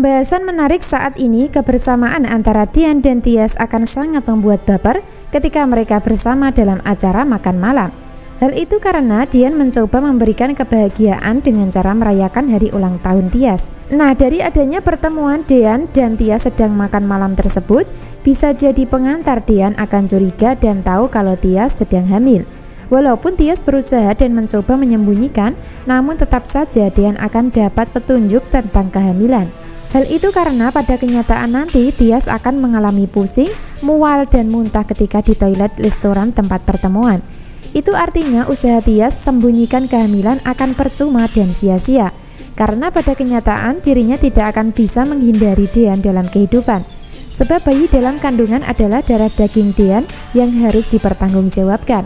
Pembahasan menarik saat ini kebersamaan antara Dian dan Tias akan sangat membuat baper ketika mereka bersama dalam acara makan malam. Hal itu karena Dian mencoba memberikan kebahagiaan dengan cara merayakan hari ulang tahun Tias. Nah, dari adanya pertemuan Dian dan Tias sedang makan malam tersebut, bisa jadi pengantar Dian akan curiga dan tahu kalau Tias sedang hamil. Walaupun Tias berusaha dan mencoba menyembunyikan, namun tetap saja Dian akan dapat petunjuk tentang kehamilan. Hal itu karena pada kenyataan nanti Tias akan mengalami pusing, mual, dan muntah ketika di toilet restoran tempat pertemuan. Itu artinya usaha Tias sembunyikan kehamilan akan percuma dan sia-sia, karena pada kenyataan dirinya tidak akan bisa menghindari Dian dalam kehidupan. Sebab bayi dalam kandungan adalah darah daging Dian yang harus dipertanggungjawabkan.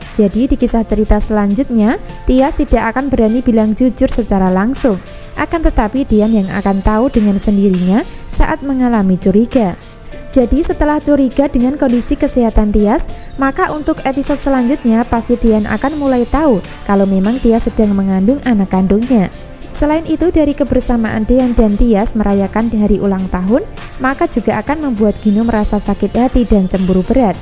Jadi di kisah cerita selanjutnya, Tias tidak akan berani bilang jujur secara langsung, akan tetapi Dian yang akan tahu dengan sendirinya saat mengalami curiga. Jadi setelah curiga dengan kondisi kesehatan Tias, maka untuk episode selanjutnya pasti Dian akan mulai tahu kalau memang Tias sedang mengandung anak kandungnya. Selain itu, dari kebersamaan Dian dan Tias merayakan hari ulang tahun, maka juga akan membuat Gino merasa sakit hati dan cemburu berat.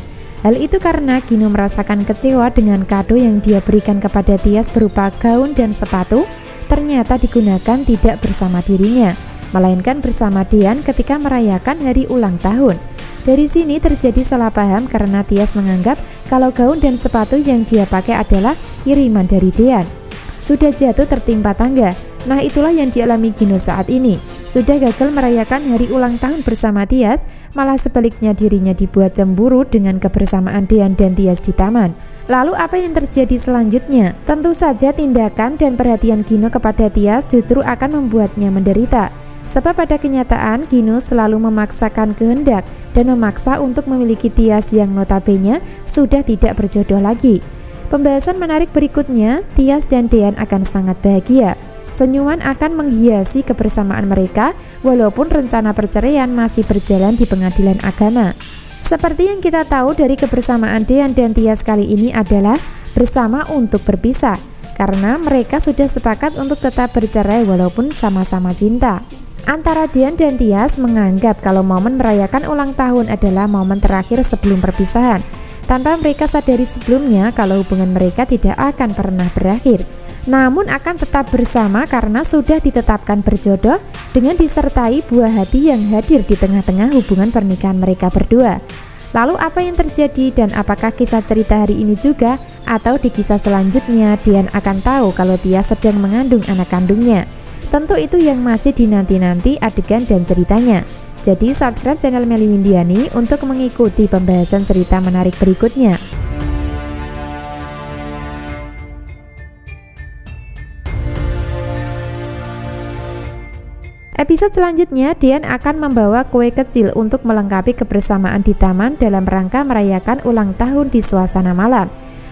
Hal itu karena Gino merasakan kecewa dengan kado yang dia berikan kepada Tias berupa gaun dan sepatu ternyata digunakan tidak bersama dirinya, melainkan bersama Dian ketika merayakan hari ulang tahun. Dari sini terjadi salah paham karena Tias menganggap kalau gaun dan sepatu yang dia pakai adalah kiriman dari Dian. Sudah jatuh tertimpa tangga. Nah, itulah yang dialami Gino saat ini. Sudah gagal merayakan hari ulang tahun bersama Tias, malah sebaliknya dirinya dibuat cemburu dengan kebersamaan Dian dan Tias di taman. Lalu apa yang terjadi selanjutnya? Tentu saja tindakan dan perhatian Gino kepada Tias justru akan membuatnya menderita. Sebab pada kenyataan Gino selalu memaksakan kehendak dan memaksa untuk memiliki Tias yang notabene sudah tidak berjodoh lagi. Pembahasan menarik berikutnya, Tias dan Dian akan sangat bahagia. Senyuman akan menghiasi kebersamaan mereka walaupun rencana perceraian masih berjalan di pengadilan agama. Seperti yang kita tahu dari kebersamaan Dian dan Tias kali ini adalah bersama untuk berpisah, karena mereka sudah sepakat untuk tetap bercerai walaupun sama-sama cinta. Antara Dian dan Tias menganggap kalau momen merayakan ulang tahun adalah momen terakhir sebelum perpisahan, tanpa mereka sadari sebelumnya kalau hubungan mereka tidak akan pernah berakhir, namun akan tetap bersama karena sudah ditetapkan berjodoh dengan disertai buah hati yang hadir di tengah-tengah hubungan pernikahan mereka berdua. Lalu apa yang terjadi dan apakah kisah cerita hari ini juga atau di kisah selanjutnya Dian akan tahu kalau Tias sedang mengandung anak kandungnya? Tentu itu yang masih dinanti-nanti adegan dan ceritanya. Jadi subscribe channel Melly Windiani untuk mengikuti pembahasan cerita menarik berikutnya. Episode selanjutnya, Dian akan membawa kue kecil untuk melengkapi kebersamaan di taman dalam rangka merayakan ulang tahun di suasana malam.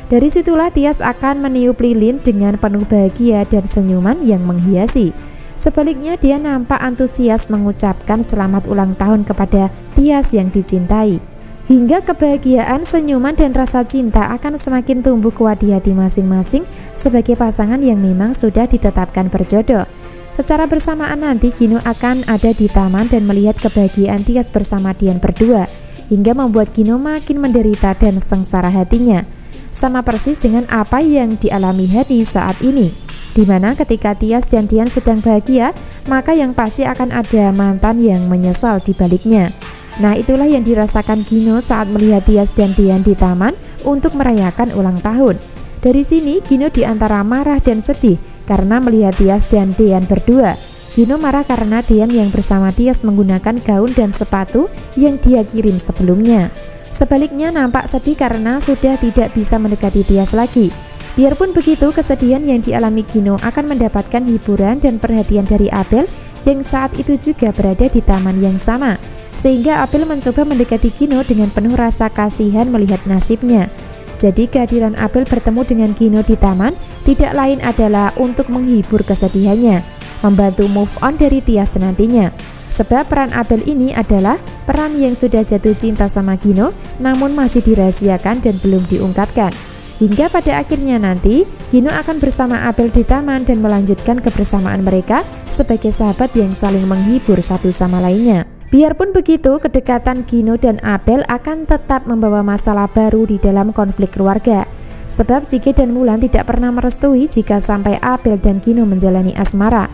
Dari situlah Tias akan meniup lilin dengan penuh bahagia dan senyuman yang menghiasi. Sebaliknya, dia nampak antusias mengucapkan selamat ulang tahun kepada Tias yang dicintai. Hingga kebahagiaan, senyuman, dan rasa cinta akan semakin tumbuh kuat di hati masing-masing sebagai pasangan yang memang sudah ditetapkan berjodoh. Secara bersamaan nanti Gino akan ada di taman dan melihat kebahagiaan Tias bersama Dian berdua, hingga membuat Gino makin menderita dan sengsara hatinya. Sama persis dengan apa yang dialami Hani saat ini, dimana ketika Tias dan Dian sedang bahagia, maka yang pasti akan ada mantan yang menyesal di baliknya. Nah, itulah yang dirasakan Gino saat melihat Tias dan Dian di taman untuk merayakan ulang tahun. Dari sini Gino diantara marah dan sedih karena melihat Tias dan Dian berdua. Gino marah karena Dian yang bersama Tias menggunakan gaun dan sepatu yang dia kirim sebelumnya. Sebaliknya nampak sedih karena sudah tidak bisa mendekati Tias lagi. Biarpun begitu, kesedihan yang dialami Gino akan mendapatkan hiburan dan perhatian dari Abel yang saat itu juga berada di taman yang sama, sehingga Abel mencoba mendekati Gino dengan penuh rasa kasihan melihat nasibnya. Jadi kehadiran Abel bertemu dengan Gino di taman tidak lain adalah untuk menghibur kesedihannya, membantu move on dari Tias nantinya. Sebab peran Abel ini adalah peran yang sudah jatuh cinta sama Gino namun masih dirahasiakan dan belum diungkapkan. Hingga pada akhirnya nanti, Gino akan bersama Abel di taman dan melanjutkan kebersamaan mereka sebagai sahabat yang saling menghibur satu sama lainnya. Biarpun begitu, kedekatan Gino dan Abel akan tetap membawa masalah baru di dalam konflik keluarga. Sebab Sigit dan Wulan tidak pernah merestui jika sampai Abel dan Gino menjalani asmara.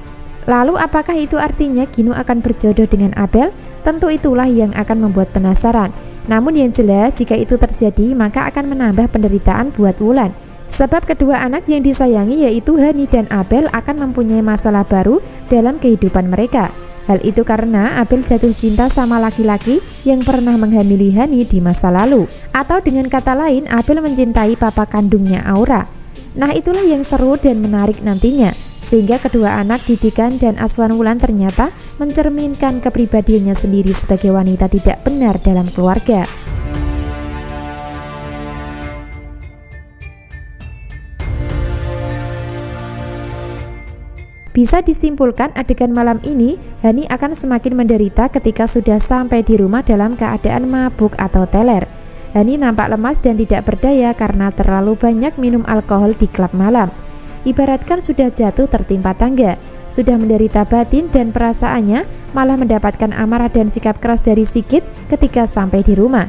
Lalu apakah itu artinya Gino akan berjodoh dengan Abel? Tentu itulah yang akan membuat penasaran. Namun yang jelas jika itu terjadi maka akan menambah penderitaan buat Wulan. Sebab kedua anak yang disayangi yaitu Hani dan Abel akan mempunyai masalah baru dalam kehidupan mereka. Hal itu karena Abel jatuh cinta sama laki-laki yang pernah menghamili Hani di masa lalu. Atau dengan kata lain, Abel mencintai papa kandungnya Aura. Nah itulah yang seru dan menarik nantinya, sehingga kedua anak didikan dan asuhan Wulan ternyata mencerminkan kepribadiannya sendiri sebagai wanita tidak benar dalam keluarga. Bisa disimpulkan adegan malam ini, Hani akan semakin menderita ketika sudah sampai di rumah dalam keadaan mabuk atau teler. Hani nampak lemas dan tidak berdaya karena terlalu banyak minum alkohol di klub malam. Ibaratkan sudah jatuh tertimpa tangga, sudah menderita batin dan perasaannya malah mendapatkan amarah dan sikap keras dari Sigit ketika sampai di rumah.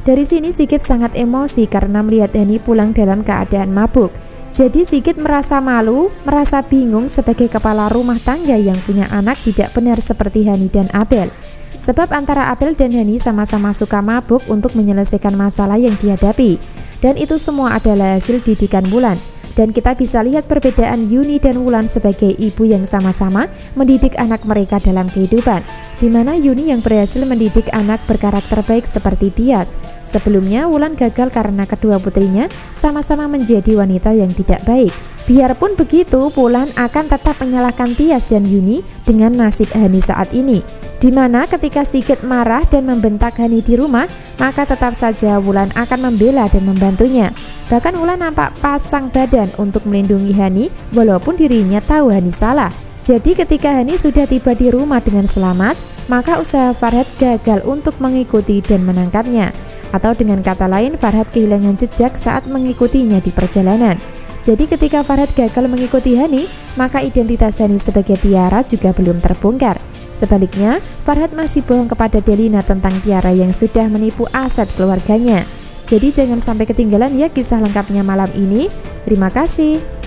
Dari sini Sigit sangat emosi karena melihat Hani pulang dalam keadaan mabuk. Jadi Sigit merasa malu, merasa bingung sebagai kepala rumah tangga yang punya anak tidak benar seperti Hani dan Abel. Sebab antara Abel dan Hani sama-sama suka mabuk untuk menyelesaikan masalah yang dihadapi. Dan itu semua adalah hasil didikan Wulan. Dan kita bisa lihat perbedaan Yuni dan Wulan sebagai ibu yang sama-sama mendidik anak mereka dalam kehidupan. Di mana Yuni yang berhasil mendidik anak berkarakter baik seperti Tias. Sebelumnya Wulan gagal karena kedua putrinya sama-sama menjadi wanita yang tidak baik. Biarpun begitu, Wulan akan tetap menyalahkan Tias dan Yuni dengan nasib Hani saat ini. Di mana ketika Sigit marah dan membentak Hani di rumah, maka tetap saja Wulan akan membela dan membantunya. Bahkan Wulan nampak pasang badan untuk melindungi Hani walaupun dirinya tahu Hani salah. Jadi ketika Hani sudah tiba di rumah dengan selamat, maka usaha Farhat gagal untuk mengikuti dan menangkapnya. Atau dengan kata lain, Farhat kehilangan jejak saat mengikutinya di perjalanan. Jadi ketika Farhat gagal mengikuti Hani, maka identitas Hani sebagai Tiara juga belum terbongkar. Sebaliknya, Farhat masih bohong kepada Delina tentang Tiara yang sudah menipu aset keluarganya. Jadi jangan sampai ketinggalan ya kisah lengkapnya malam ini. Terima kasih.